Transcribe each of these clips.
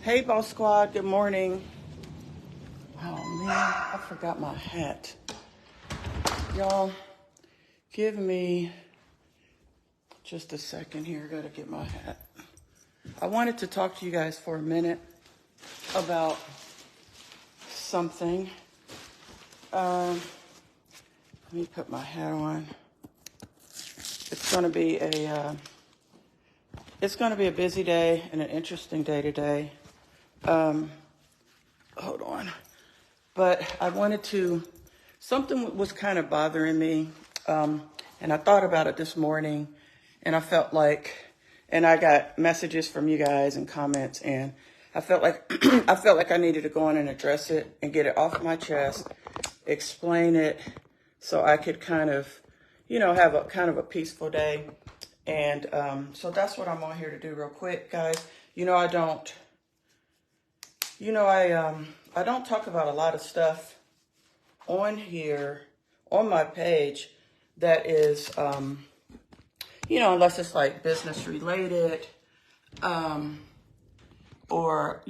Hey, Boss Squad, good morning. Oh man, I forgot my hat. Y'all, give me just a second here. I gotta get my hat. I wanted to talk to you guys for a minute about something. Let me put my hat on. It's gonna be a busy day and an interesting day today. Hold on. But I wanted to, something was kind of bothering me. And I thought about it this morning and I felt like, and I got messages from you guys and comments, and I felt like, I needed to go on and address it and get it off my chest, explain it so I could kind of, have a kind of a peaceful day. And, so that's what I'm on here to do real quick, guys. I don't talk about a lot of stuff on here, on my page, that is, unless it's like business related, or,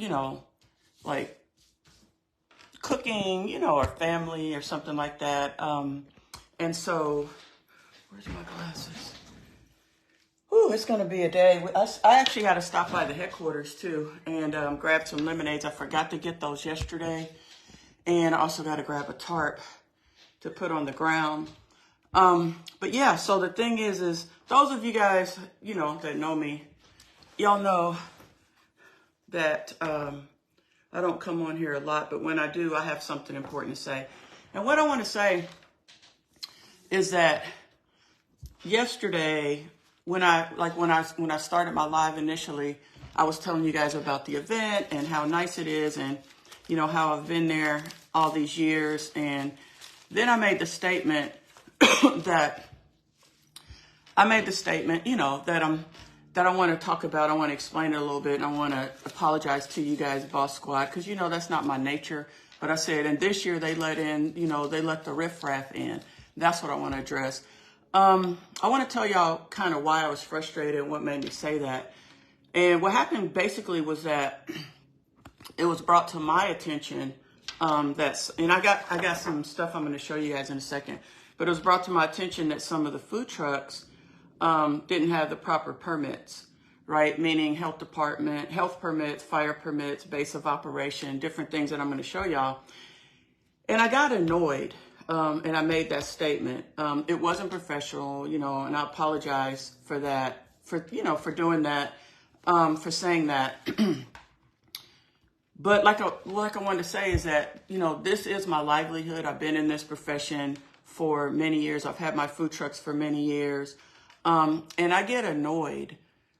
like cooking, or family or something like that. And so, where's my glasses? Ooh, it's going to be a day. I actually had to stop by the headquarters too and grab some lemonades. I forgot to get those yesterday. And I also got to grab a tarp to put on the ground. But yeah, so the thing is those of you guys, that know me, y'all know that I don't come on here a lot, but when I do, I have something important to say. And what I want to say is that yesterday, when I started my live initially, I was telling you guys about the event and how nice it is, and how I've been there all these years. And then I made the statement that that I want to talk about. I want to explain it a little bit, and I want to apologize to you guys, Boss Squad, because that's not my nature. But I said, and this year they let the riffraff in. That's what I want to address. I want to tell y'all kind of why I was frustrated and what made me say that. And what happened basically was that it was brought to my attention and I got some stuff I'm going to show you guys in a second, but it was brought to my attention that some of the food trucks didn't have the proper permits, right? Meaning health permits, fire permits, base of operation, different things that I'm going to show y'all. And I got annoyed. And I made that statement. It wasn't professional, and I apologize for that, for doing that, for saying that. But like I wanted to say is that, this is my livelihood. I've been in this profession for many years. I've had my food trucks for many years. And I get annoyed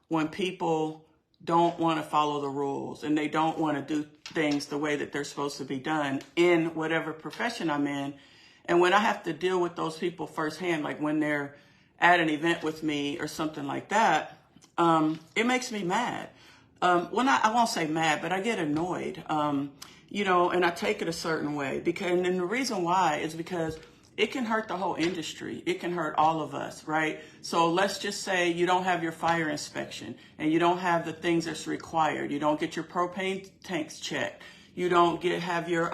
when people don't want to follow the rules and they don't want to do things the way that they're supposed to be done in whatever profession I'm in. And when I have to deal with those people firsthand, like when they're at an event with me or something like that, it makes me mad. I won't say mad, but I get annoyed, and I take it a certain way. And the reason why is because it can hurt the whole industry. It can hurt all of us, right? So let's just say you don't have your fire inspection and you don't have the things that's required. You don't get your propane tanks checked. You don't have your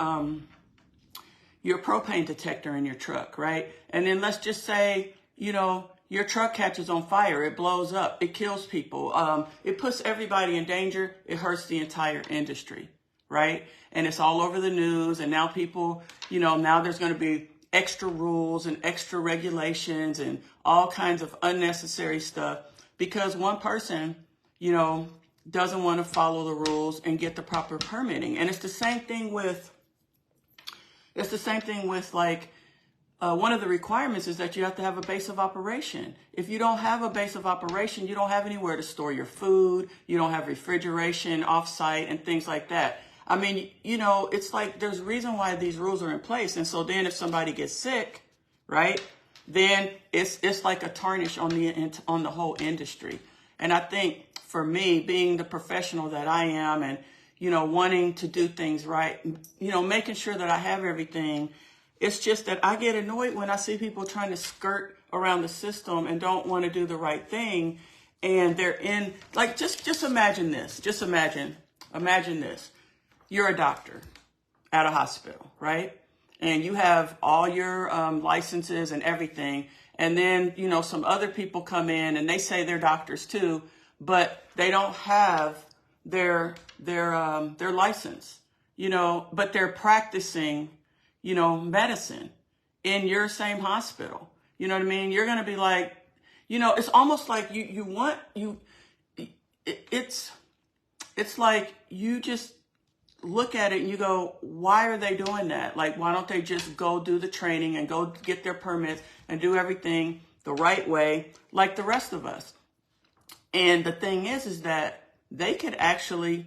propane detector in your truck, right? And then let's just say, your truck catches on fire, it blows up, it kills people, it puts everybody in danger, it hurts the entire industry, right? And it's all over the news, and now people, now there's going to be extra rules and extra regulations and all kinds of unnecessary stuff because one person, doesn't want to follow the rules and get the proper permitting. And it's the same thing with like, one of the requirements is that you have to have a base of operation. If you don't have a base of operation, you don't have anywhere to store your food. You don't have refrigeration off-site and things like that. I mean, it's like there's a reason why these rules are in place. And so then if somebody gets sick, right, then it's like a tarnish on the whole industry. And I think for me, being the professional that I am and wanting to do things right, making sure that I have everything. It's just that I get annoyed when I see people trying to skirt around the system and don't want to do the right thing. And they're in, like, just imagine this. Just imagine Imagine this. You're a doctor at a hospital, right? And you have all your licenses and everything. And then, you know, some other people come in and they say they're doctors too, but they don't have their license, you know, but they're practicing, you know, medicine in your same hospital. You know what I mean? You're going to be like, you know, it's almost like it's like you just look at it and you go, why are they doing that? Like, why don't they just go do the training and go get their permits and do everything the right way like the rest of us? And the thing is that they could actually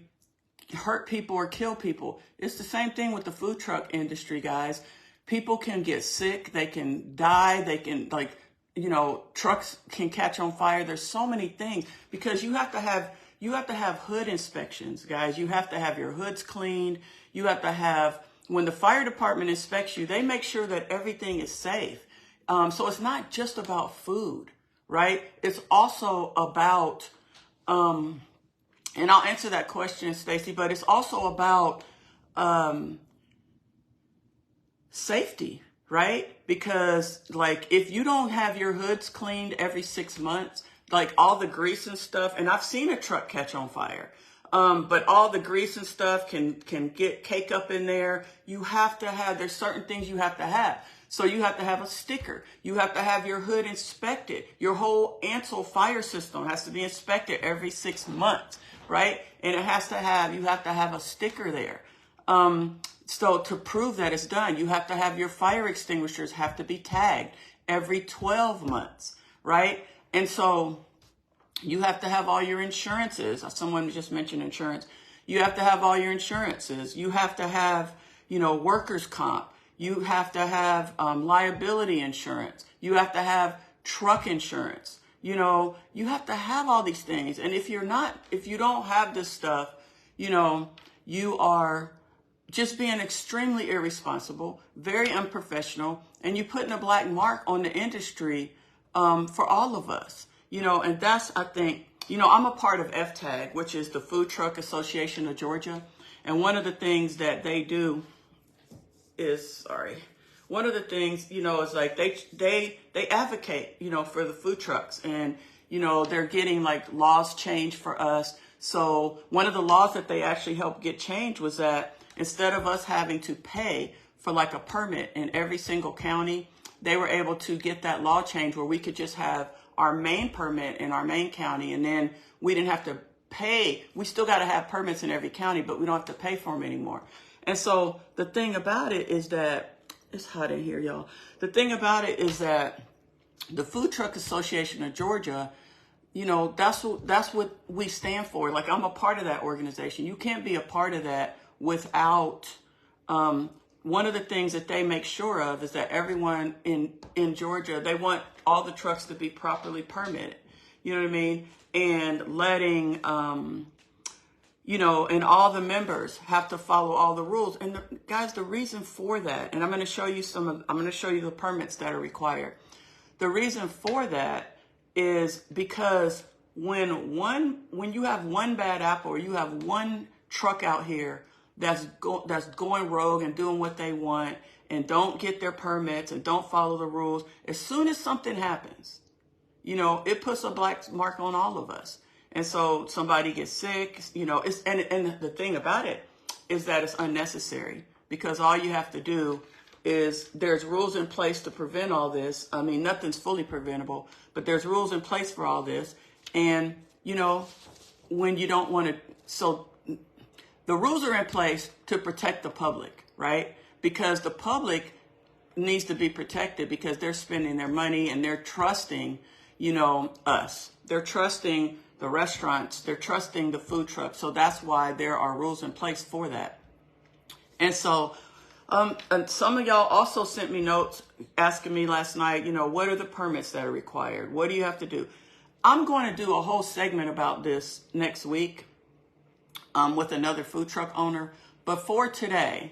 hurt people or kill people. It's the same thing with the food truck industry, guys. People can get sick, they can die, they can, like, you know, trucks can catch on fire. There's so many things because you have to have hood inspections, guys. You have to have your hoods cleaned. You have to have, when the fire department inspects you, they make sure that everything is safe. So it's not just about food, right? It's also about, and I'll answer that question, Stacy, but it's also about safety, right? Because like if you don't have your hoods cleaned every 6 months, like all the grease and stuff, and I've seen a truck catch on fire, but all the grease and stuff can get cake up in there. You have to have, there's certain things you have to have. So you have to have a sticker. You have to have your hood inspected. Your whole Ansel fire system has to be inspected every 6 months, right? And it has to have, you have to have a sticker there. So to prove that it's done, you have to have your fire extinguishers have to be tagged every 12 months, right? And so you have to have all your insurances. Someone just mentioned insurance. You have to have all your insurances. You have to have, you know, workers' comp. You have to have liability insurance. You have to have truck insurance. You know, you have to have all these things. And if you don't have this stuff, you know, you are just being extremely irresponsible, very unprofessional, and you're putting a black mark on the industry for all of us. You know, and that's, I think, you know, I'm a part of FTAG, which is the Food Truck Association of Georgia. And one of the things that they do is, one of the things, you know, is like they advocate, you know, for the food trucks, and, you know, they're getting like laws changed for us. So one of the laws that they actually helped get changed was that instead of us having to pay for like a permit in every single county, they were able to get that law changed where we could just have our main permit in our main county, and then we didn't have to pay. We still got to have permits in every county, but we don't have to pay for them anymore. And so the thing about it is that, it's hot in here, y'all. The thing about it is that the Food Truck Association of Georgia, you know, that's what we stand for. Like, I'm a part of that organization. You can't be a part of that without, one of the things that they make sure of is that everyone in Georgia, they want all the trucks to be properly permitted. You know what I mean? And letting, you know, and all the members have to follow all the rules. And guys, the reason for that, and I'm going to show you the permits that are required. The reason for that is because when you have one bad apple, or you have one truck out here that's going rogue and doing what they want and don't get their permits and don't follow the rules, as soon as something happens, you know, it puts a black mark on all of us. And so somebody gets sick, you know, and the thing about it is that it's unnecessary, because all you have to do is, there's rules in place to prevent all this. I mean, nothing's fully preventable, but there's rules in place for all this. And, you know, when you don't want to, so the rules are in place to protect the public, right? Because the public needs to be protected because they're spending their money and they're trusting, you know, us. They're trusting the restaurants. They're trusting the food trucks. So that's why there are rules in place for that. And so and some of y'all also sent me notes asking me last night, you know, what are the permits that are required? What do you have to do? I'm going to do a whole segment about this next week with another food truck owner. But for today,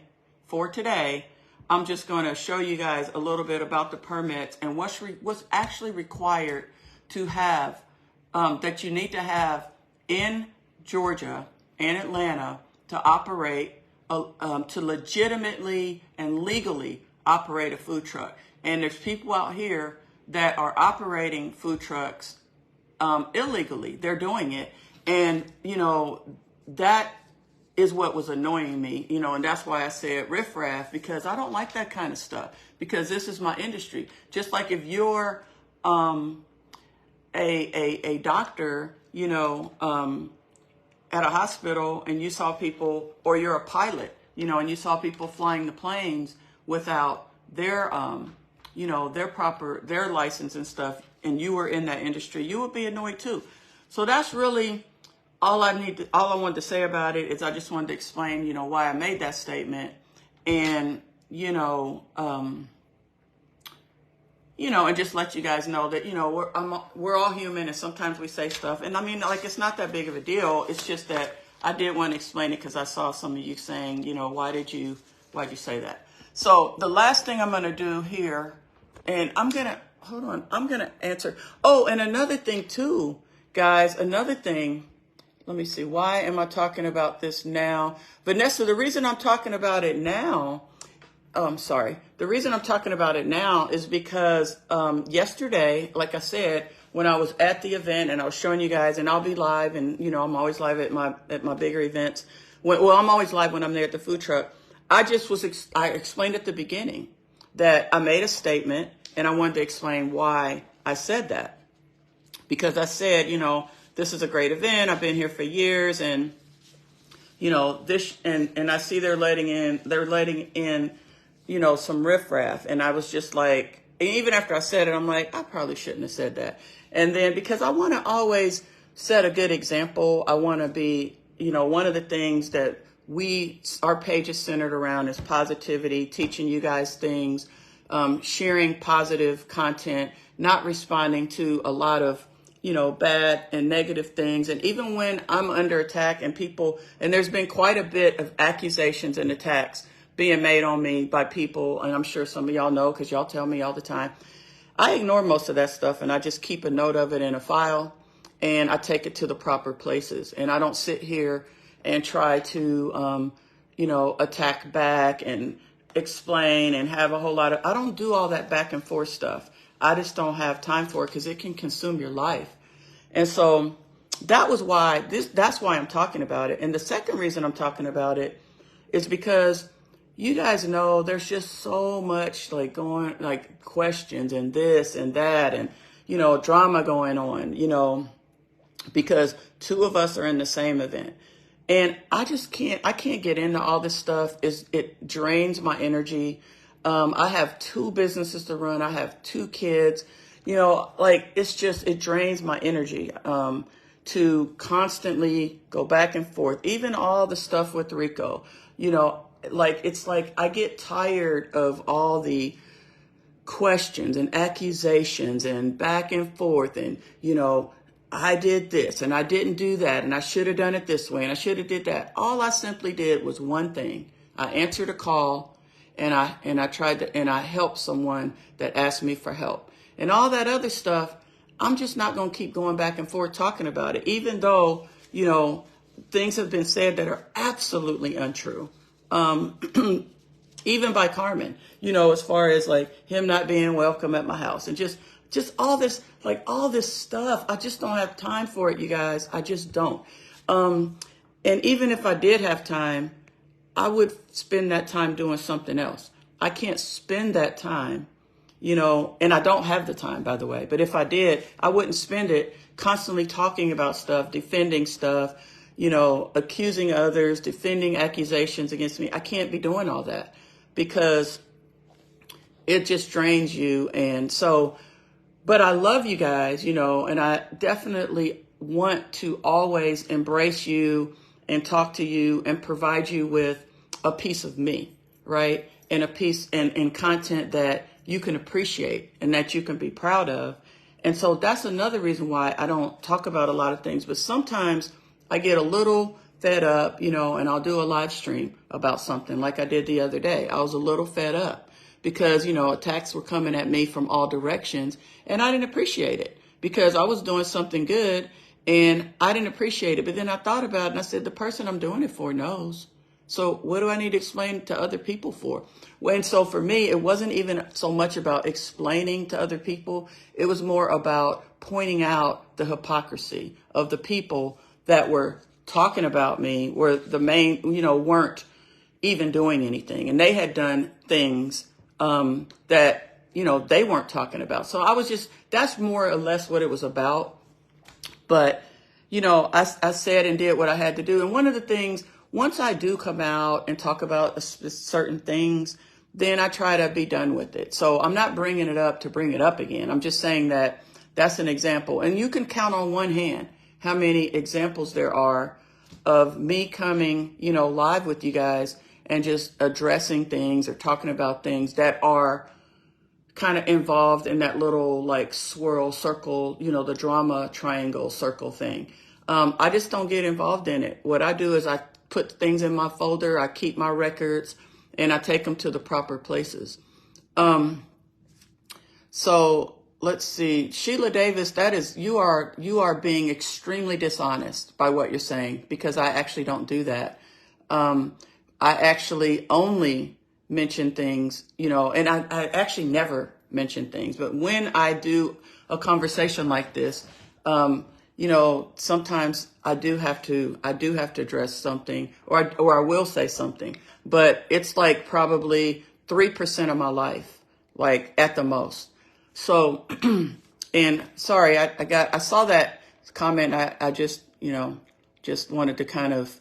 I'm just going to show you guys a little bit about the permits and what's actually required to have, that you need to have in Georgia and Atlanta to operate, to legitimately and legally operate a food truck. And there's people out here that are operating food trucks illegally. They're doing it. And, that is what was annoying me, and that's why I said riffraff, because I don't like that kind of stuff, because this is my industry. Just like if you're a doctor, at a hospital and you saw people, or you're a pilot, and you saw people flying the planes without their their license and stuff, and you were in that industry, you would be annoyed too. So that's really all I wanted to say about it. Is I just wanted to explain, why I made that statement, and, and just let you guys know that, we're all human, and sometimes we say stuff. And I mean, like, it's not that big of a deal. It's just that I did want to explain it because I saw some of you saying, why'd you say that? So the last thing I'm going to do here, and I'm going to answer. Oh, and another thing too, guys, let me see. Why am I talking about this now? Vanessa, the reason I'm talking about it now, the reason I'm talking about it now is because yesterday, like I said, when I was at the event and I was showing you guys, and I'll be live, and I'm always live at my bigger events. I'm always live when I'm there at the food truck. I explained at the beginning that I made a statement, and I wanted to explain why I said that. Because I said, this is a great event. I've been here for years, and this, and I see they're letting in, some riffraff. And I was just like, and even after I said it, I'm like, I probably shouldn't have said that. And then, because I want to always set a good example, I want to be, one of the things that our page is centered around is positivity, teaching you guys things, sharing positive content, not responding to a lot of bad and negative things. And even when I'm under attack and there's been quite a bit of accusations and attacks being made on me by people, and I'm sure some of y'all know because y'all tell me all the time, I ignore most of that stuff, and I just keep a note of it in a file, and I take it to the proper places. And I don't sit here and try to, attack back and explain and have a whole lot of, I don't do all that back and forth stuff. I just don't have time for it because it can consume your life. And so that's why I'm talking about it. And the second reason I'm talking about it is because you guys know there's just so much questions and this and that and, drama going on, because two of us are in the same event. And I can't get into all this stuff. It drains my energy. I have 2 businesses to run. I have 2 kids, it drains my energy, to constantly go back and forth. Even all the stuff with Rico, it's like I get tired of all the questions and accusations and back and forth. And, I did this and I didn't do that. And I should have done it this way. And I should have did that. All I simply did was one thing. I answered a call. And I helped someone that asked me for help. And all that other stuff, I'm just not going to keep going back and forth talking about it, even though, things have been said that are absolutely untrue. Even by Carmen, as far as him not being welcome at my house, and just all this, all this stuff. I just don't have time for it, you guys. I just don't. And even if I did have time, I would spend that time doing something else. I can't spend that time, and I don't have the time, by the way. But if I did, I wouldn't spend it constantly talking about stuff, defending stuff, accusing others, defending accusations against me. I can't be doing all that because it just drains you. And so, but I love you guys, and I definitely want to always embrace you and talk to you and provide you with a piece of me, right? And a piece and content that you can appreciate and that you can be proud of. And so that's another reason why I don't talk about a lot of things. But sometimes I get a little fed up, and I'll do a live stream about something like I did the other day. I was a little fed up because, attacks were coming at me from all directions, and I didn't appreciate it because I was doing something good. And I didn't appreciate it. But then I thought about it and I said, the person I'm doing it for knows. So what do I need to explain to other people for? And so for me, it wasn't even so much about explaining to other people. It was more about pointing out the hypocrisy of the people that were talking about me, were the main, weren't even doing anything. And they had done things that, they weren't talking about. So that's more or less what it was about. But, I said and did what I had to do. And one of the things, once I do come out and talk about certain things, then I try to be done with it. So I'm not bringing it up to bring it up again. I'm just saying that that's an example. And you can count on one hand how many examples there are of me coming, live with you guys and just addressing things or talking about things that are kind of involved in that little like swirl circle, the drama triangle circle thing. I just don't get involved in it. What I do is I put things in my folder, I keep my records, and I take them to the proper places. So let's see, Sheila Davis, you are being extremely dishonest by what you're saying, because I actually don't do that. I actually only mention things, and I actually never mention things. But when I do a conversation like this, sometimes I do have to address something, or I will say something, but it's like probably 3% of my life, like at the most. So, and sorry, I saw that comment. I just wanted to kind of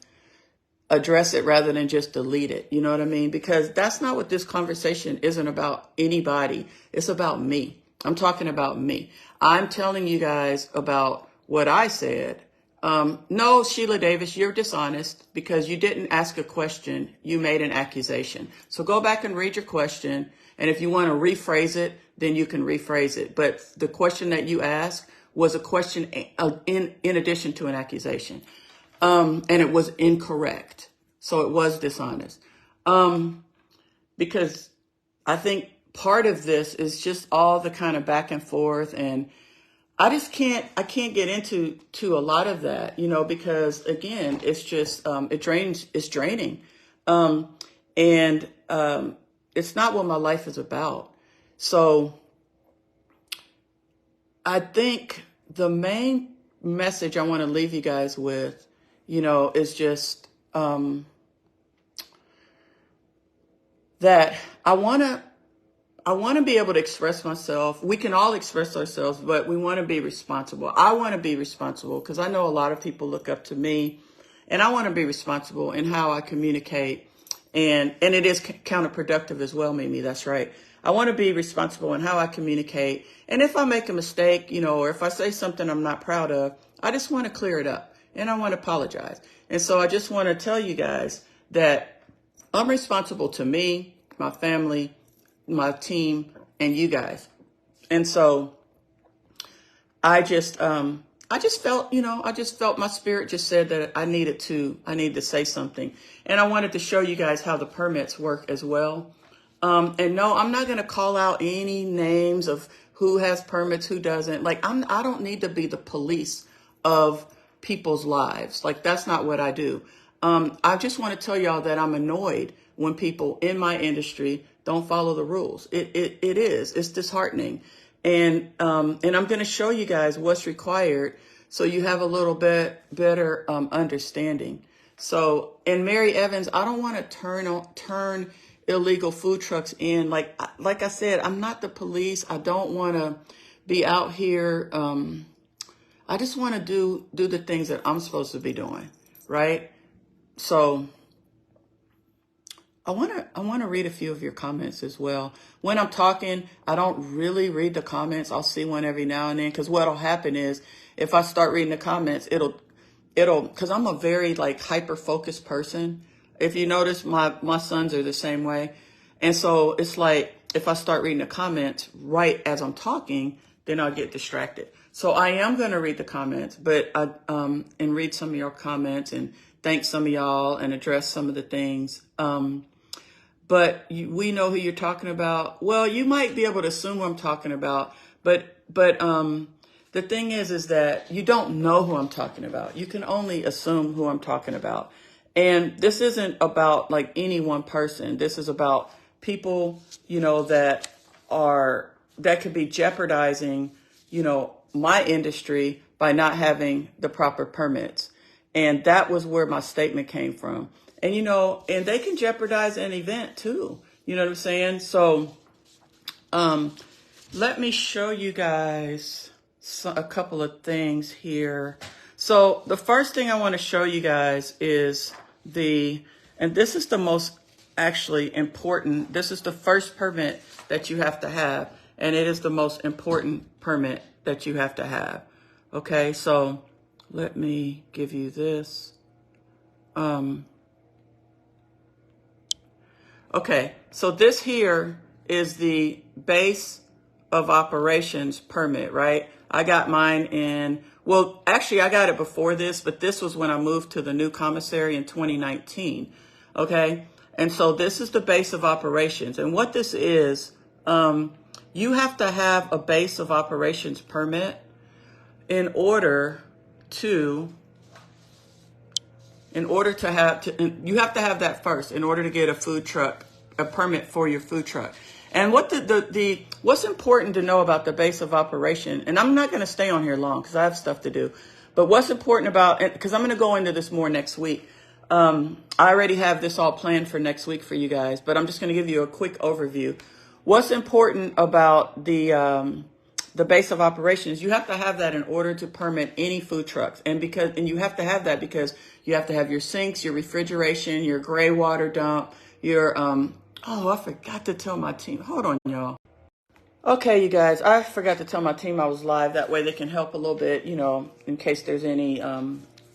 address it rather than just delete it. You know what I mean? Because that's not what this conversation isn't about anybody. It's about me. I'm talking about me. I'm telling you guys about what I said. No, Sheila Davis, you're dishonest because you didn't ask a question. You made an accusation. So go back and read your question. And if you want to rephrase it, then you can rephrase it. But the question that you asked was a question in addition to an accusation. And it was incorrect. So it was dishonest. Because I think part of this is just all the kind of back and forth, and I can't get into a lot of that, because again, it's just, it's draining. And it's not what my life is about. So I think the main message I want to leave you guys with, is just, that I want to be able to express myself. We can all express ourselves, but we want to be responsible. I want to be responsible because I know a lot of people look up to me, and I want to be responsible in how I communicate. And it is counterproductive as well, Mimi. That's right. I want to be responsible in how I communicate. And if I make a mistake, or if I say something I'm not proud of, I just want to clear it up and I want to apologize. And so I just want to tell you guys that I'm responsible to me, my family, my team, and you guys. And so I just felt, I just felt my spirit just said that I needed to say something. And I wanted to show you guys how the permits work as well. And no, I'm not going to call out any names of who has permits, who doesn't. Like, I don't need to be the police of people's lives. Like, that's not what I do. I just want to tell y'all that I'm annoyed when people in my industry don't follow the rules. It's disheartening. And I'm going to show you guys what's required so you have a little bit better understanding. So, and Mary Evans, I don't want to turn illegal food trucks in. Like I said, I'm not the police. I don't want to be out here. I just want to do the things that I'm supposed to be doing, right? So I want to read a few of your comments as well. When I'm talking, I don't really read the comments. I'll see one every now and then, because what'll happen is if I start reading the comments, it'll because I'm a very like hyper focused person. If you notice, my sons are the same way. And so it's like if I start reading the comments right as I'm talking, then I'll get distracted. So I am going to read the comments, but and read some of your comments and thank some of y'all and address some of the things. But we know who you're talking about. Well, you might be able to assume what I'm talking about, but the thing is that you don't know who I'm talking about. You can only assume who I'm talking about. And this isn't about like any one person. This is about people, that could be jeopardizing, my industry by not having the proper permits. And that was where my statement came from. And, and they can jeopardize an event too. You know what I'm saying? So, let me show you guys a couple of things here. So the first thing I want to show you guys is and this is the most actually important, this is the first permit that you have to have, and it is the most important permit that you have to have. Okay, so let me give you this. Okay, so this here is the base of operations permit, right? I got mine well, actually I got it before this, but this was when I moved to the new commissary in 2019. Okay. And so this is the base of operations. And what this is, you have to have a base of operations permit in order to you have to have that first in order to get a permit for your food truck. And what's important to know about the base of operation, and I'm not going to stay on here long because I have stuff to do, but what's important about it, because I'm going to go into this more next week. I already have this all planned for next week for you guys, but I'm just going to give you a quick overview. What's important about the base of operations, you have to have that in order to permit any food trucks. And you have to have that because you have to have your sinks, your refrigeration, your gray water dump, your, I forgot to tell my team. Hold on, y'all. Okay, you guys, I forgot to tell my team I was live. That way they can help a little bit, in case there's any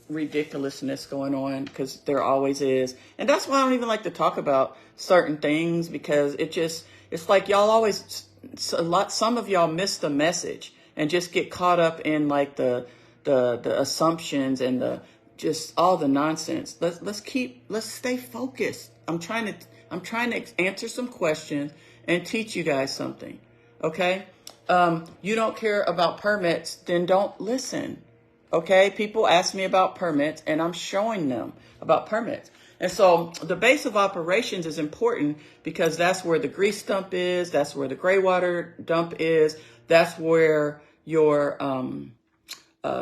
ridiculousness going on, because there always is. And that's why I don't even like to talk about certain things, because it's like y'all always, some of y'all miss the message and just get caught up in like the assumptions and just all the nonsense. Let's stay focused. I'm trying to answer some questions and teach you guys something. Okay. You don't care about permits, then don't listen. Okay. People ask me about permits and I'm showing them about permits. And so the base of operations is important because that's where the grease dump is. That's where the gray water dump is. That's where your,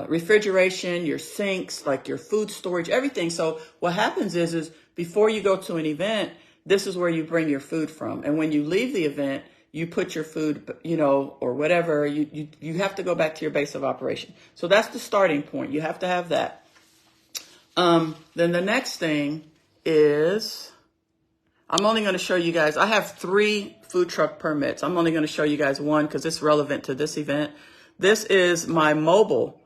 refrigeration, your sinks, like your food storage, everything. So what happens is before you go to an event, this is where you bring your food from. And when you leave the event, you put your food, or whatever, you have to go back to your base of operation. So that's the starting point. You have to have that. Then the next thing is, I'm only going to show you guys, I have 3 food truck permits. I'm only going to show you guys one because it's relevant to this event. This is my mobile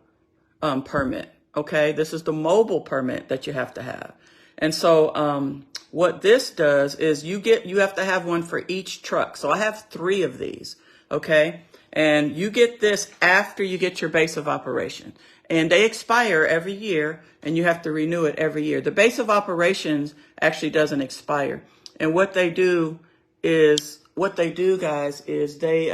permit. Okay. This is the mobile permit that you have to have. And so, what this does is you have to have one for each truck. So I have 3 of these. Okay. And you get this after you get your base of operation, and they expire every year and you have to renew it every year. The base of operations actually doesn't expire. And what they do, guys, is they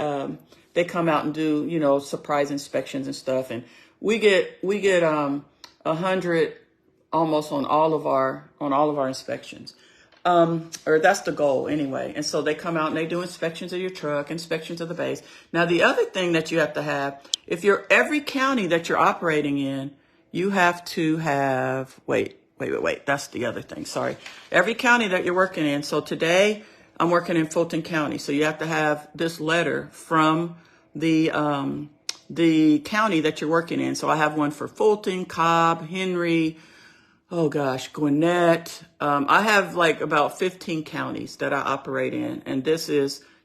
come out and do, surprise inspections and stuff. And we get 100 almost on all of our inspections. Or that's the goal anyway. And so they come out and they do inspections of your truck, inspections of the base. Now, the other thing that you have to have, if you're every county that you're operating in, you have to have, wait. That's the other thing. Sorry. Every county that you're working in. So today I'm working in Fulton County. So you have to have this letter from the county that you're working in. So I have one for Fulton, Cobb, Henry, Gwinnett. I have like about 15 counties that I operate in. And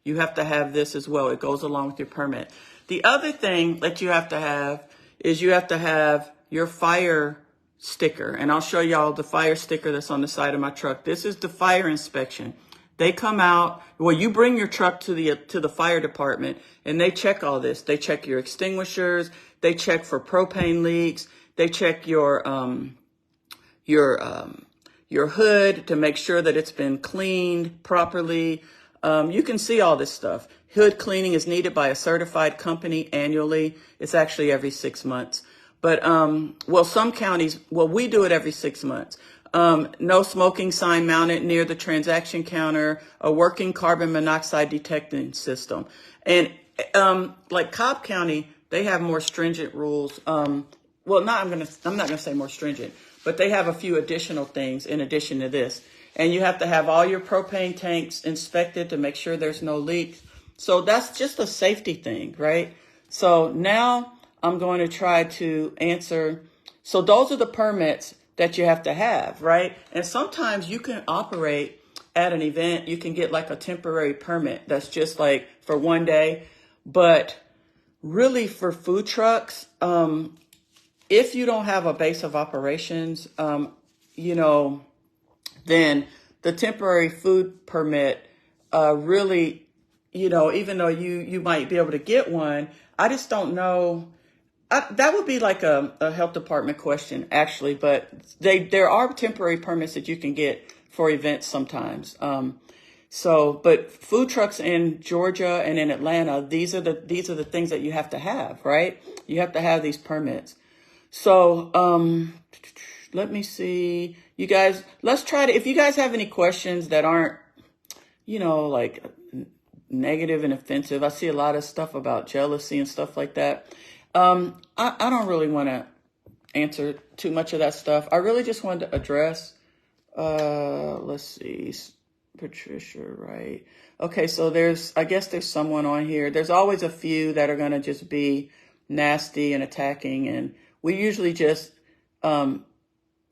you have to have this as well. It goes along with your permit. The other thing that you have to have is you have to have your fire sticker. And I'll show y'all the fire sticker that's on the side of my truck. This is the fire inspection. They come out, you bring your truck to the fire department and they check all this. They check your extinguishers. They check for propane leaks. They check your hood to make sure that it's been cleaned properly. You can see all this stuff. Hood cleaning is needed by a certified company annually. It's actually every 6 months. But, well, some counties, well, we do it every 6 months. No smoking sign mounted near the transaction counter, a working carbon monoxide detecting system. And, like Cobb County, they have more stringent rules. Well, I'm not gonna say more stringent, but they have a few additional things in addition to this. And you have to have all your propane tanks inspected to make sure there's no leaks. So that's just a safety thing, right? So now I'm going to try to answer. So those are the permits that you have to have, right? And sometimes you can operate at an event. You can get like a temporary permit that's just like for one day. But really for food trucks, if you don't have a base of operations, then the temporary food permit really, even though you might be able to get one, I just don't know. That would be like a health department question, actually, but there are temporary permits that you can get for events sometimes. But food trucks in Georgia and in Atlanta, these are the things that you have to have, right? You have to have these permits. So, let me see. You guys, let's try to, if you guys have any questions that aren't, like negative and offensive, I see a lot of stuff about jealousy and stuff like that. I don't really want to answer too much of that stuff. I really just wanted to address, let's see, Patricia, right? Okay, so I guess there's someone on here. There's always a few that are going to just be nasty and attacking, and we usually just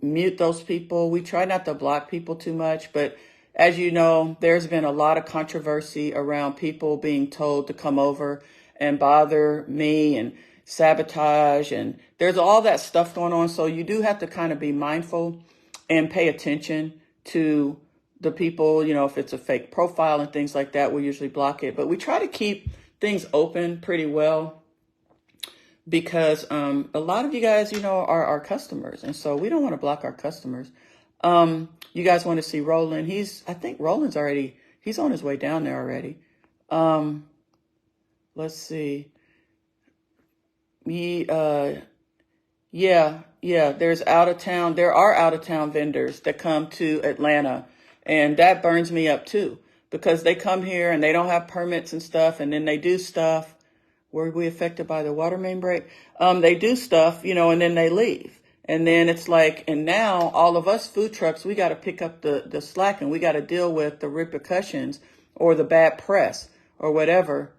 mute those people. We try not to block people too much, but as you know, there's been a lot of controversy around people being told to come over and bother me and sabotage, and there's all that stuff going on. So you do have to kind of be mindful and pay attention to the people. If it's a fake profile and things like that, we usually block it. But we try to keep things open pretty well, because a lot of you guys, are our customers. And so we don't want to block our customers. You guys want to see Roland. I think Roland's he's on his way down there already. Let's see. Yeah, there are out of town vendors that come to Atlanta, and that burns me up too, because they come here and they don't have permits and stuff, and then they do stuff. Were we affected by the water main break? They do stuff, and then they leave. And then it's like, and now all of us food trucks, we got to pick up the slack, and we got to deal with the repercussions or the bad press or whatever.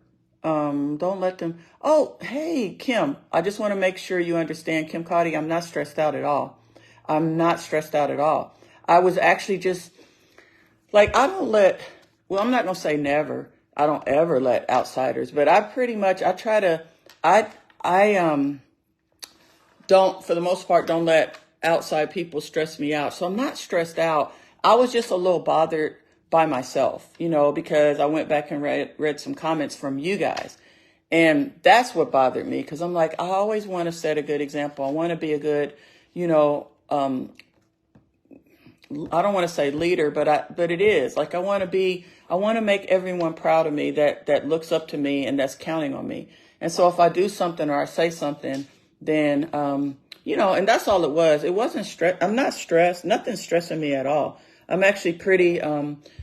Don't let them. Oh, hey, Kim, I just want to make sure you understand, Kim Cotty, I'm not stressed out at all. I'm not stressed out at all. I was actually just like, I'm not going to say never. I don't ever let outsiders, but I don't, for the most part, don't let outside people stress me out. So I'm not stressed out. I was just a little bothered by myself, because I went back and read some comments from you guys. And that's what bothered me, because I'm like, I always want to set a good example. I want to be a good, I don't want to say leader, but it is like, I want to make everyone proud of me that looks up to me and that's counting on me. And so if I do something or I say something, then, and that's all it was. It wasn't stress. I'm not stressed. Nothing's stressing me at all. I'm actually pretty,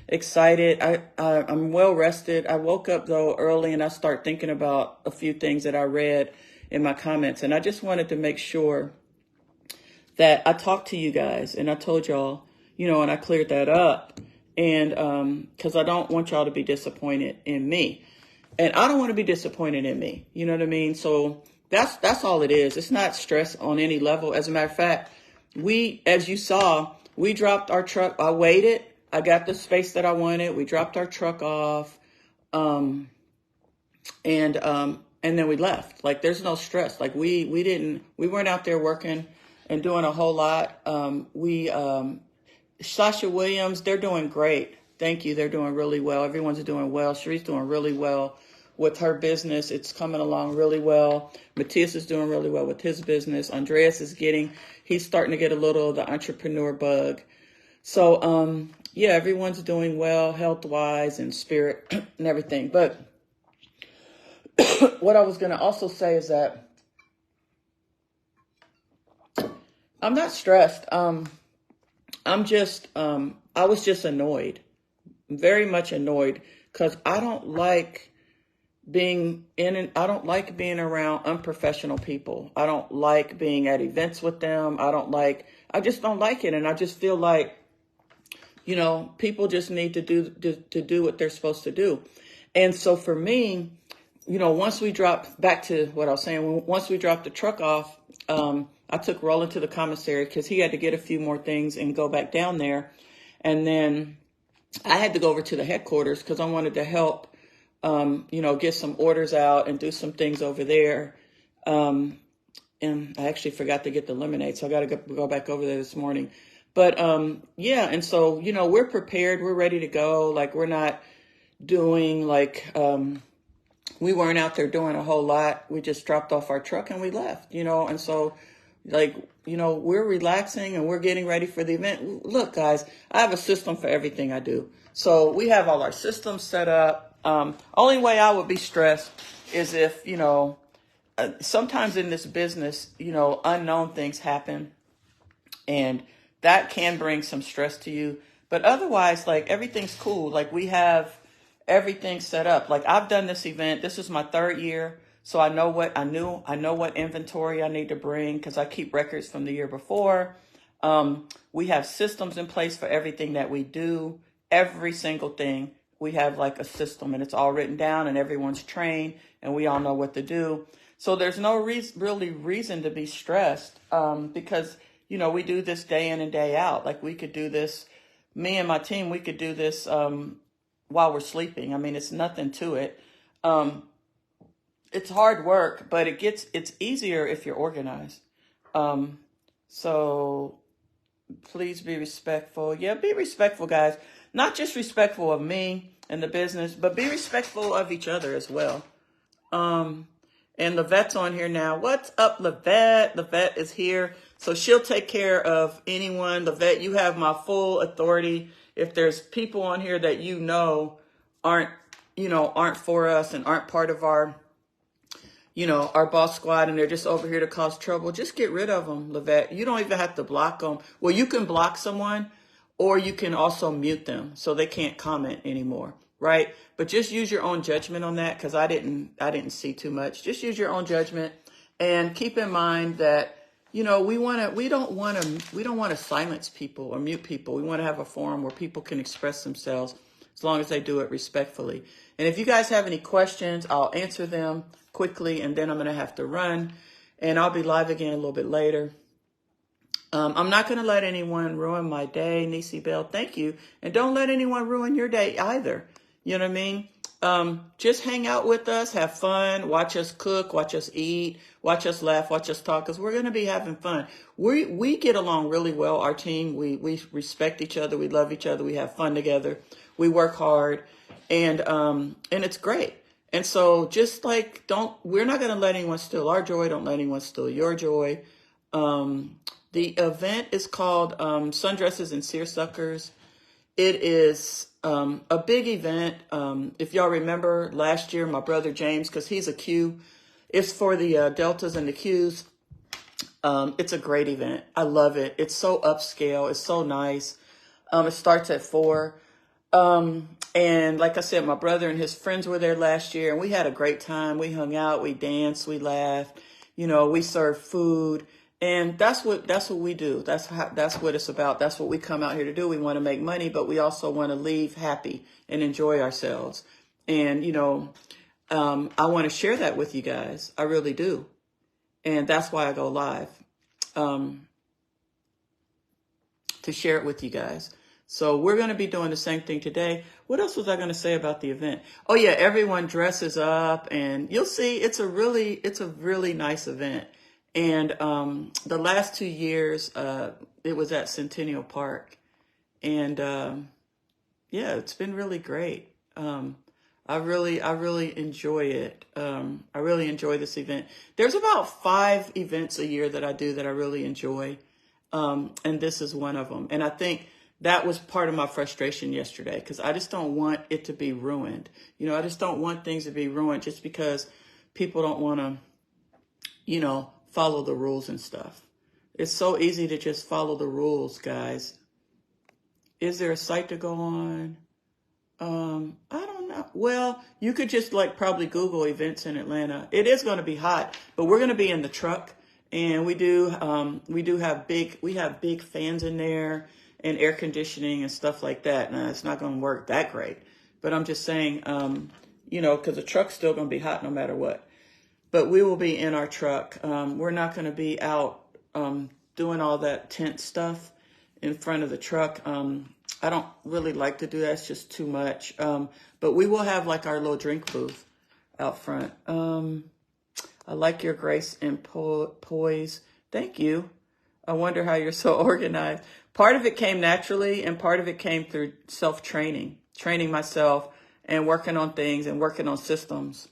excited. I'm well rested. I woke up though early, and I start thinking about a few things that I read in my comments. And I just wanted to make sure that I talked to you guys, and I told y'all, and I cleared that up. And, cause I don't want y'all to be disappointed in me, and I don't want to be disappointed in me. You know what I mean? So that's all it is. It's not stress on any level. As a matter of fact, as you saw, we dropped our truck. I waited. I got the space that I wanted. We dropped our truck off. And then we left. Like, there's no stress. Like, we weren't out there working and doing a whole lot. Sasha Williams, they're doing great. Thank you. They're doing really well. Everyone's doing well. Sheree's doing really well with her business. It's coming along really well. Matthias is doing really well with his business. Andreas he's starting to get a little of the entrepreneur bug. So, yeah, everyone's doing well, health wise and spirit and everything. But what I was going to also say is that I'm not stressed. I was just annoyed, very much annoyed, because I don't like being around unprofessional people. I don't like being at events with them. I just don't like it. And I just feel like, people just need to do what they're supposed to do. And so for me, once we dropped, back to what I was saying, once we dropped the truck off, I took Roland to the commissary because he had to get a few more things and go back down there. And then I had to go over to the headquarters because I wanted to help, get some orders out and do some things over there. And I actually forgot to get the lemonade, so I got to go back over there this morning. But yeah, and so, we're prepared. We're ready to go. Like, we're not doing we weren't out there doing a whole lot. We just dropped off our truck and we left, and so we're relaxing and we're getting ready for the event. Look, guys, I have a system for everything I do. So we have all our systems set up. Only way I would be stressed is if, sometimes in this business, unknown things happen and that can bring some stress to you. But otherwise, like, everything's cool. Like, we have everything set up. Like, I've done this event. This is my third year. So I know what inventory I need to bring because I keep records from the year before. We have systems in place for everything that we do. Every single thing, we have like a system and it's all written down and everyone's trained and we all know what to do. So there's no reason to be stressed because, we do this day in and day out. Like, we could do this, me and my team, we could do this while we're sleeping. I mean, it's nothing to it. It's hard work, but it's easier if you're organized. So please be respectful. Yeah, be respectful, guys. Not just respectful of me and the business, but be respectful of each other as well. And Levette's on here now. What's up, Levette? Levette is here. So she'll take care of anyone. Levette, you have my full authority. If there's people on here that aren't for us and aren't part of our boss squad and they're just over here to cause trouble, just get rid of them, Levette. You don't even have to block them. Well, you can block someone or you can also mute them so they can't comment anymore, right? But just use your own judgment on that because I didn't see too much. Just use your own judgment and keep in mind that, we don't want to silence people or mute people. We want to have a forum where people can express themselves as long as they do it respectfully. And if you guys have any questions, I'll answer them quickly, and then I'm going to have to run, and I'll be live again a little bit later. I'm not going to let anyone ruin my day. Nisi Bell, thank you. And don't let anyone ruin your day either. You know what I mean? Just hang out with us, have fun, watch us cook, watch us eat, watch us laugh, watch us talk, because we're going to be having fun. We get along really well, our team. We respect each other. We love each other. We have fun together. We work hard, and it's great. And so just we're not going to let anyone steal our joy. Don't let anyone steal your joy. The event is called Sundresses and Seersuckers. It is a big event. If y'all remember last year, my brother James, because he's a Q, it's for the Deltas and the Qs. It's a great event. I love it. It's so upscale. It's so nice. It starts at 4. And like I said, my brother and his friends were there last year and we had a great time. We hung out, we danced, we laughed, we served food, and that's what we do. That's what it's about. That's what we come out here to do. We want to make money, but we also want to leave happy and enjoy ourselves. And, I want to share that with you guys. I really do. And that's why I go live, to share it with you guys. So we're going to be doing the same thing today. What else was I going to say about the event? Oh yeah, everyone dresses up and you'll see it's a really nice event. And the last 2 years, it was at Centennial Park. And yeah, it's been really great. I really enjoy it. I really enjoy this event. There's about 5 events a year that I do that I really enjoy. And this is one of them. And I think that was part of my frustration yesterday, because I just don't want it to be ruined. I just don't want things to be ruined just because people don't want to, follow the rules and stuff. It's so easy to just follow the rules, guys. Is there a site to go on? I don't know. Well, you could just probably Google events in Atlanta. It is going to be hot, but we're going to be in the truck, and we have big fans in there and air conditioning and stuff like that. Now, it's not going to work that great, but I'm just saying, because the truck's still going to be hot no matter what. But we will be in our truck. We're not going to be out doing all that tent stuff in front of the truck. I don't really like to do that. It's just too much. But we will have our little drink booth out front. I like your grace and poise. Thank you. I wonder how you're so organized. Part of it came naturally, and part of it came through self-training, training myself and working on things and working on systems.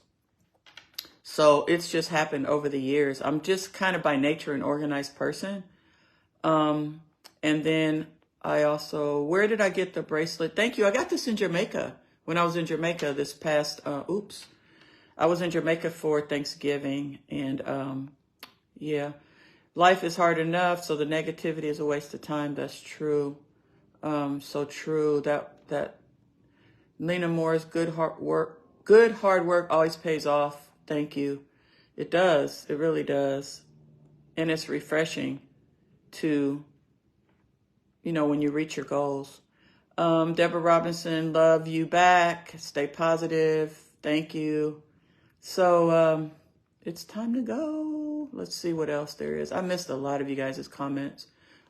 So it's just happened over the years. I'm just kind of by nature an organized person. And then I also, where did I get the bracelet? Thank you. I got this in Jamaica when I was in Jamaica this past, I was in Jamaica for Thanksgiving, and yeah, life is hard enough, so the negativity is a waste of time. That's true. So true. That Lena Moore's good hard work always pays off. Thank you. It does. It really does. And it's refreshing to, when you reach your goals. Deborah Robinson, love you back. Stay positive. Thank you. So it's time to go. Let's see what else there is. I missed a lot of you guys' comments.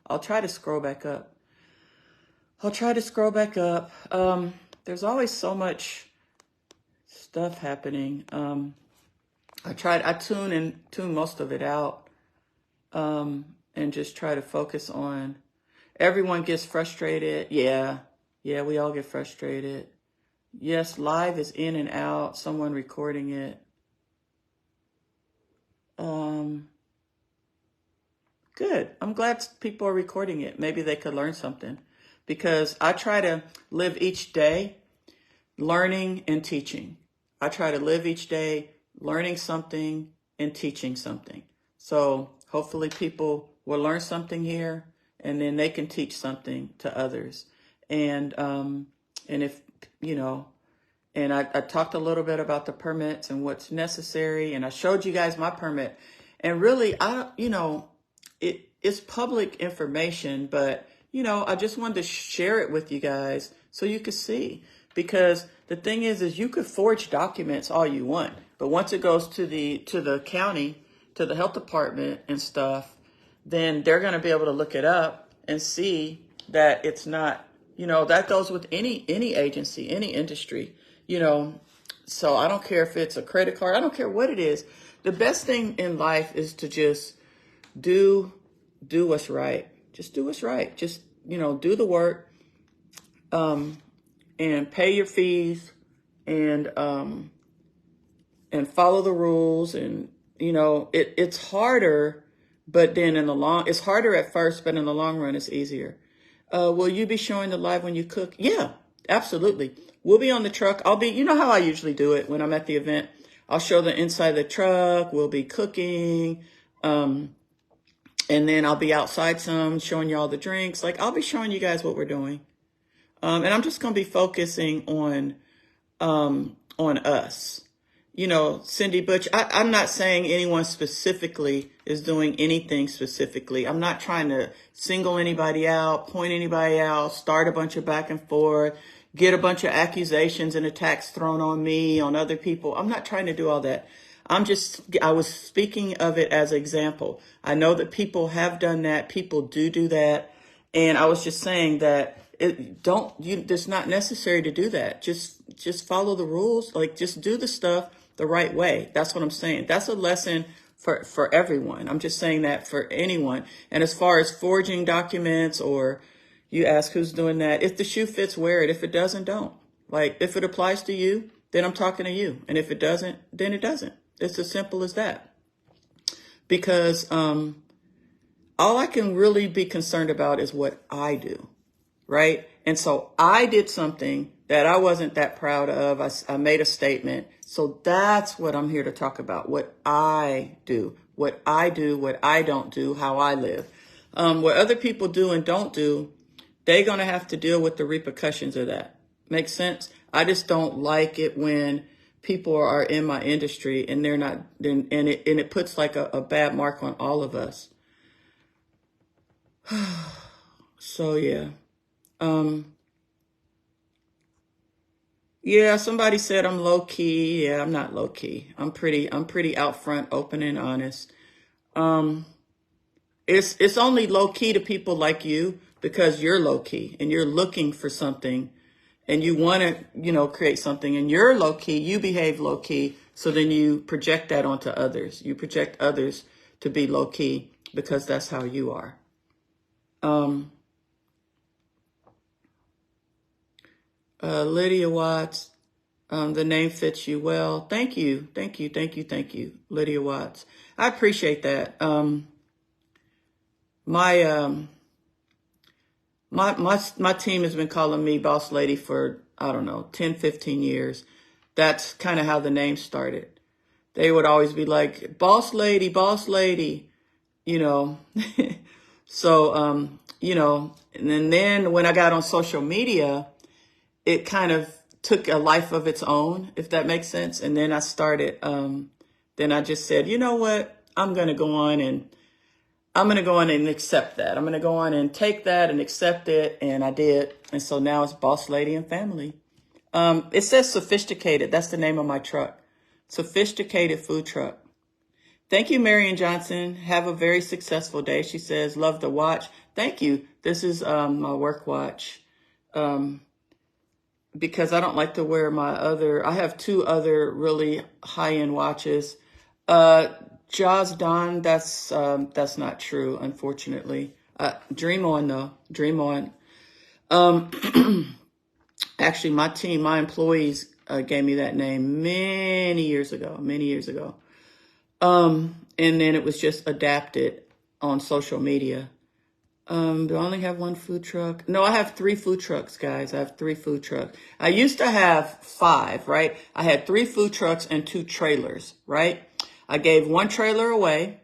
I'll try to scroll back up. There's always so much stuff happening. I tune most of it out, and just try to focus on. Everyone gets frustrated. Yeah, we all get frustrated. Yes, live is in and out. Someone recording it. Good. I'm glad people are recording it. Maybe they could learn something, because I try to live each day learning and teaching. I try to live each day learning something and teaching something. So hopefully people will learn something here, and then they can teach something to others. And if, and I talked a little bit about the permits and what's necessary, and I showed you guys my permit, and really, it's public information, but, I just wanted to share it with you guys so you could see, because the thing is you could forge documents all you want, but once it goes to the county, to the health department and stuff, then they're going to be able to look it up and see that it's not, that goes with any agency, any industry, so I don't care if it's a credit card. I don't care what it is. The best thing in life is to just do what's right. Just do what's right. Just, do the work, and pay your fees, and follow the rules. And, it's harder, but then it's harder at first, but in the long run, it's easier. Will you be showing the live when you cook? Yeah, absolutely. We'll be on the truck. I'll be, how I usually do it when I'm at the event. I'll show the inside of the truck. We'll be cooking. And then I'll be outside showing you all the drinks. I'll be showing you guys what we're doing. And I'm just going to be focusing on us. Cindy Butch, I'm not saying anyone specifically is doing anything specifically. I'm not trying to single anybody out, point anybody out, start a bunch of back and forth, get a bunch of accusations and attacks thrown on me, on other people. I'm not trying to do all that. I was speaking of it as an example. I know that people have done that. People do that. And I was just saying that it's not necessary to do that. Just follow the rules. Just do the stuff the right way. That's what I'm saying. That's a lesson for everyone. I'm just saying that for anyone. And as far as forging documents, or you ask who's doing that, if the shoe fits, wear it. If it doesn't, don't. If it applies to you, then I'm talking to you. And if it doesn't, then it doesn't. It's as simple as that. Because all I can really be concerned about is what I do. right? And so I did something that I wasn't that proud of. I made a statement. So that's what I'm here to talk about. What I do, what I do, what I don't do, how I live. What other people do and don't do, they're going to have to deal with the repercussions of that. Makes sense? I just don't like it when people are in my industry and they're not, and it puts like a bad mark on all of us. So yeah. Yeah, somebody said I'm low key. Yeah, I'm not low key. I'm pretty out front, open and honest. It's only low key to people like you because you're low key and you're looking for something and you want to, create something and you're low key, you behave low key. So then you project that onto others. You project others to be low key because that's how you are. Lydia Watts, the name fits you well. Thank you. Thank you. Thank you. Thank you, Lydia Watts. I appreciate that. My team has been calling me boss lady for, I don't know, 10, 15 years. That's kind of how the name started. They would always be like, boss lady, you know. So, and then when I got on social media, it kind of took a life of its own, if that makes sense. And then I started, then I just said, you know what, I'm going to go on and accept that. I'm going to go on and take that and accept it. And I did. And so now it's Boss Lady and Family. It says Sophisticated. That's the name of my truck. Sophisticated Food Truck. Thank you, Marion Johnson. Have a very successful day. She says, love the watch. Thank you. This is my work watch. Because I don't like to wear I have two other really high-end watches. Jaws Dawn, that's not true, unfortunately. Dream On though, Dream On. Actually, my employees gave me that name many years ago. And then it was just adapted on social media. Do I only have one food truck? No, I have 3 food trucks, guys. I have 3 food trucks. I used to have 5, right? I had 3 food trucks and 2 trailers, right? I gave 1 trailer away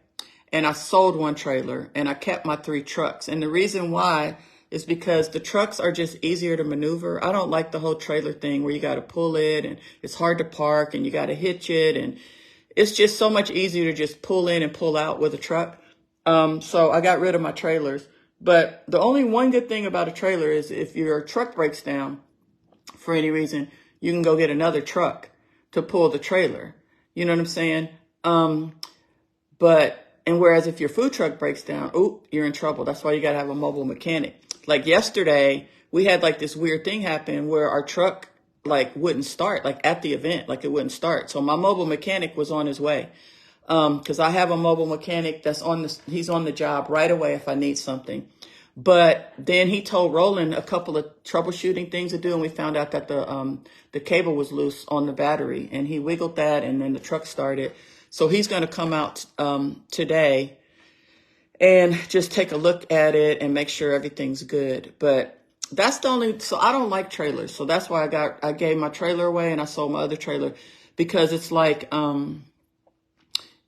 and I sold 1 trailer and I kept my 3 trucks. And the reason why is because the trucks are just easier to maneuver. I don't like the whole trailer thing where you got to pull it and it's hard to park and you got to hitch it. And it's just so much easier to just pull in and pull out with a truck. So I got rid of my trailers. But the only one good thing about a trailer is if your truck breaks down for any reason, you can go get another truck to pull the trailer. You know what I'm saying? Whereas if your food truck breaks down, you're in trouble. That's why you got to have a mobile mechanic. Like yesterday, we had like this weird thing happen where our truck like wouldn't start, like at the event, like it wouldn't start. So my mobile mechanic was on his way. Because I have a mobile mechanic he's on the job right away if I need something. But then he told Roland a couple of troubleshooting things to do, and we found out that the cable was loose on the battery, and he wiggled that, and then the truck started. So he's going to come out today and just take a look at it and make sure everything's good. But that's so I don't like trailers. So that's why I gave my trailer away and I sold my other trailer, because it's like,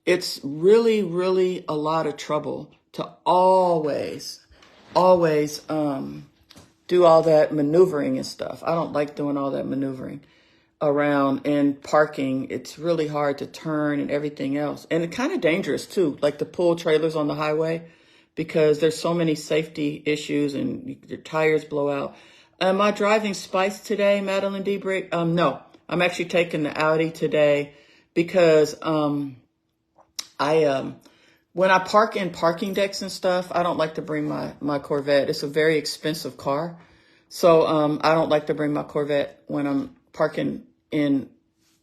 it's really, really a lot of trouble to always do all that maneuvering and stuff. I don't like doing all that maneuvering around and parking. It's really hard to turn and everything else. And it's kind of dangerous too, like to pull trailers on the highway, because there's so many safety issues and your tires blow out. Am I driving Spice today, Madeline Debrick? No, I'm actually taking the Audi today because, when I park in parking decks and stuff, I don't like to bring my Corvette. It's a very expensive car. So, I don't like to bring my Corvette when I'm parking when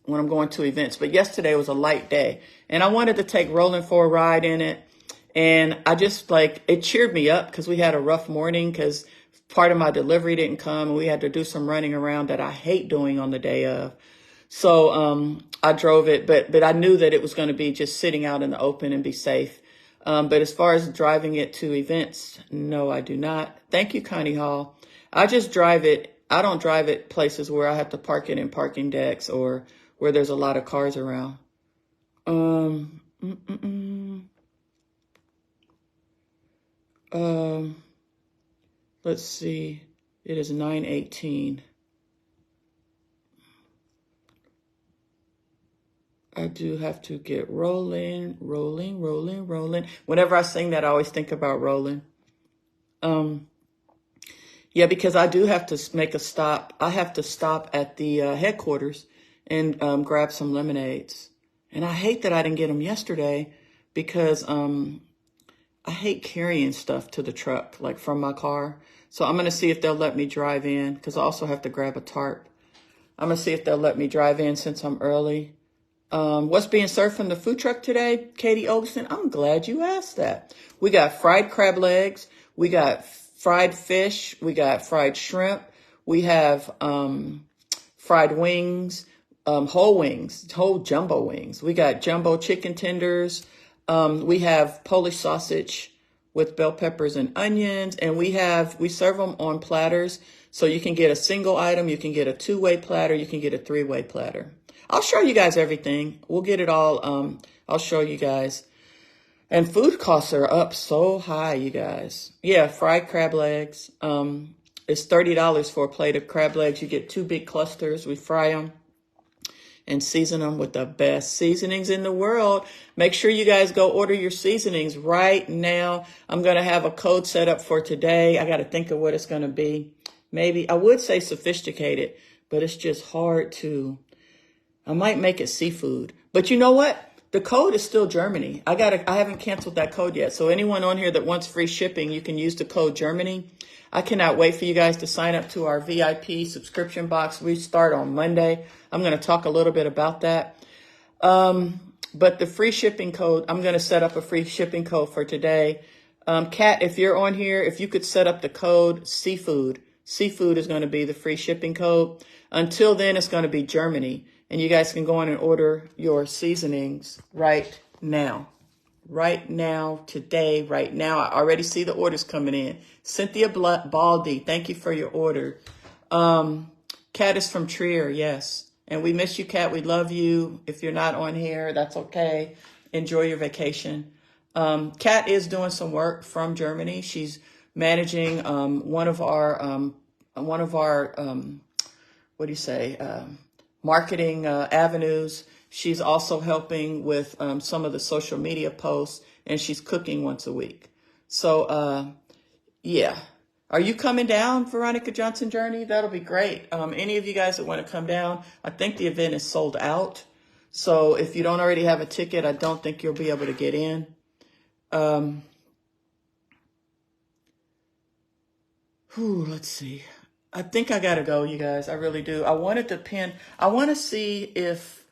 I'm going to events. But yesterday was a light day and I wanted to take Roland for a ride in it. And I just it cheered me up because we had a rough morning because part of my delivery didn't come and we had to do some running around that I hate doing on the day of. So I drove it, but I knew that it was going to be just sitting out in the open and be safe. But as far as driving it to events, no, I do not. Thank you, Connie Hall. I just drive it. I don't drive it places where I have to park it in parking decks or where there's a lot of cars around. Um, mm, mm, mm. Um, let's see. It is 9:18. I do have to get rolling, rolling, rolling, rolling. Whenever I sing that, I always think about rolling. Yeah, because I do have to make a stop. I have to stop at the headquarters and grab some lemonades. And I hate that I didn't get them yesterday because I hate carrying stuff to the truck, like from my car. So I'm going to see if they'll let me drive in because I also have to grab a tarp. I'm going to see if they'll let me drive in since I'm early. What's being served from the food truck today, Katie Olson? I'm glad you asked that. We got fried crab legs. We got fried fish. We got fried shrimp. We have fried wings, whole jumbo wings. We got jumbo chicken tenders. We have Polish sausage with bell peppers and onions, and we serve them on platters. So you can get a single item, you can get a two-way platter, you can get a three-way platter. I'll show you guys everything. We'll get it all. I'll show you guys. And food costs are up so high, you guys. Yeah, fried crab legs. It's $30 for a plate of crab legs. You get 2 big clusters. We fry them and season them with the best seasonings in the world. Make sure you guys go order your seasonings right now. I'm going to have a code set up for today. I got to think of what it's going to be. Maybe I would say sophisticated, but it's just hard to. I might make it seafood. But you know what? The code is still Germany. I haven't canceled that code yet. So anyone on here that wants free shipping, you can use the code Germany. I cannot wait for you guys to sign up to our VIP subscription box. We start on Monday. I'm going to talk a little bit about that. But the free shipping code, I'm going to set up a free shipping code for today. Kat, if you're on here, if you could set up the code seafood. Seafood is going to be the free shipping code. Until then, it's going to be Germany. And you guys can go on and order your seasonings right now. Right now, today, right now. I already see the orders coming in. Cynthia Baldy, thank you for your order. Kat is from Trier, yes. And we miss you, Kat. We love you. If you're not on here, that's okay. Enjoy your vacation. Kat is doing some work from Germany. She's managing one of our marketing avenues. She's also helping with some of the social media posts, and she's cooking once a week. So, yeah. Are you coming down, Veronica Johnson Journey? That'll be great. Any of you guys that want to come down, I think the event is sold out. So if you don't already have a ticket, I don't think you'll be able to get in. Let's see. I think I got to go, you guys. I really do. I want to see if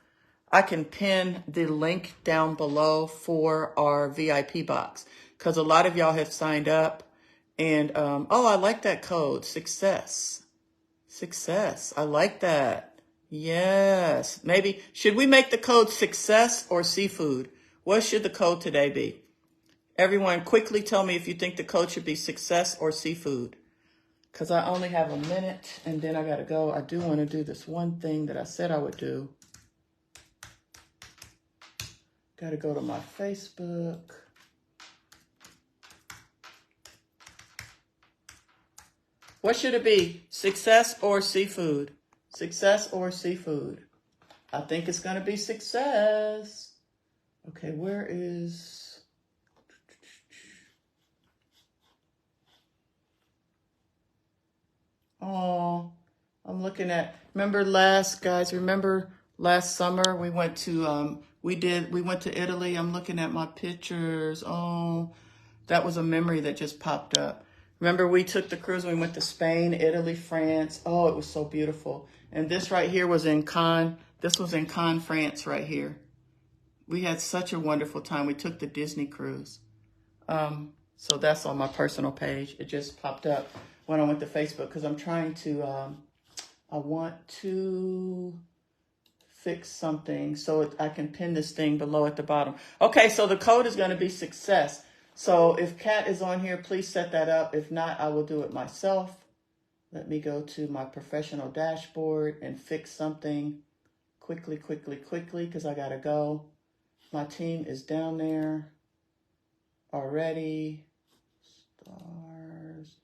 I can pin the link down below for our VIP box because a lot of y'all have signed up. And, I like that code. Success. I like that. Yes. Maybe, should we make the code success or seafood? What should the code today be? Everyone, quickly tell me if you think the code should be success or seafood. Because I only have a minute and then I got to go. I do want to do this one thing that I said I would do. Got to go to my Facebook. What should it be? Success or seafood? Success or seafood? I think it's going to be success. Okay, where is... Oh, I'm looking at... Remember last summer we went to Italy. I'm looking at my pictures. Oh, that was a memory that just popped up. Remember, we took the cruise and we went to Spain, Italy, France. Oh, it was so beautiful. And this right here was in Cannes. This was in Cannes, France right here. We had such a wonderful time. We took the Disney cruise. So that's on my personal page. It just popped up when I went to Facebook because I'm trying to, I want to fix something so I can pin this thing below at the bottom. Okay, so the code is going to be success. So if Kat is on here, please set that up. If not, I will do it myself. Let me go to my professional dashboard and fix something quickly, because I gotta go. My team is down there already. Stars.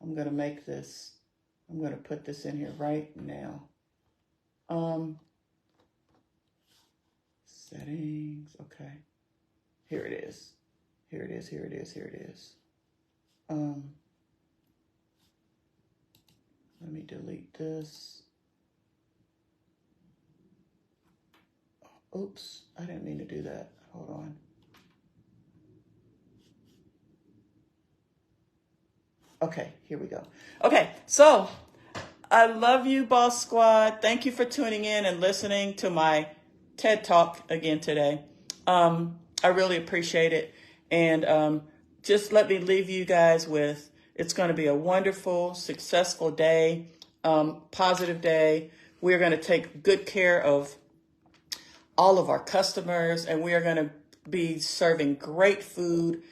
I'm gonna make this, I'm gonna put this in here right now. Settings, okay. Here it is. Here it is, here it is, here it is. Let me delete this. Oops, I didn't mean to do that. Hold on. Okay, here we go. Okay, so I love you, Boss Squad. Thank you for tuning in and listening to my TED Talk again today. I really appreciate it. And just let me leave you guys with, it's going to be a wonderful, successful day, positive day. We're going to take good care of all of our customers, and we are going to be serving great food,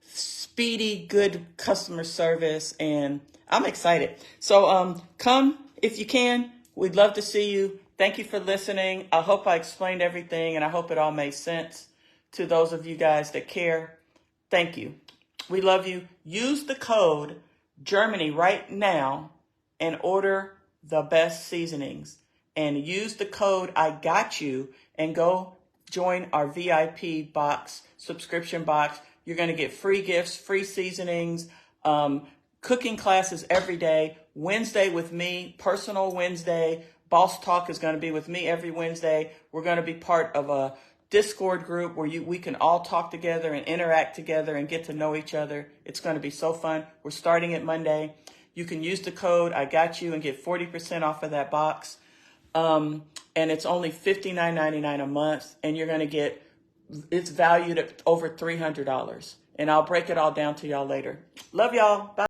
speedy, good customer service, and I'm excited. So come if you can. We'd love to see you. Thank you for listening. I hope I explained everything, and I hope it all made sense to those of you guys that care. Thank you. We love you. Use the code Germany right now and order the best seasonings. And use the code I got you and go join our VIP box, subscription box. You're going to get free gifts, free seasonings, cooking classes every day. Wednesday with me, personal Wednesday. Boss Talk is going to be with me every Wednesday. We're going to be part of a Discord group where we can all talk together and interact together and get to know each other. It's going to be so fun. We're starting it Monday. You can use the code I got you and get 40% off of that box. And it's only $59.99 a month, and you're going to get, it's valued at over $300. And I'll break it all down to y'all later. Love y'all. Bye.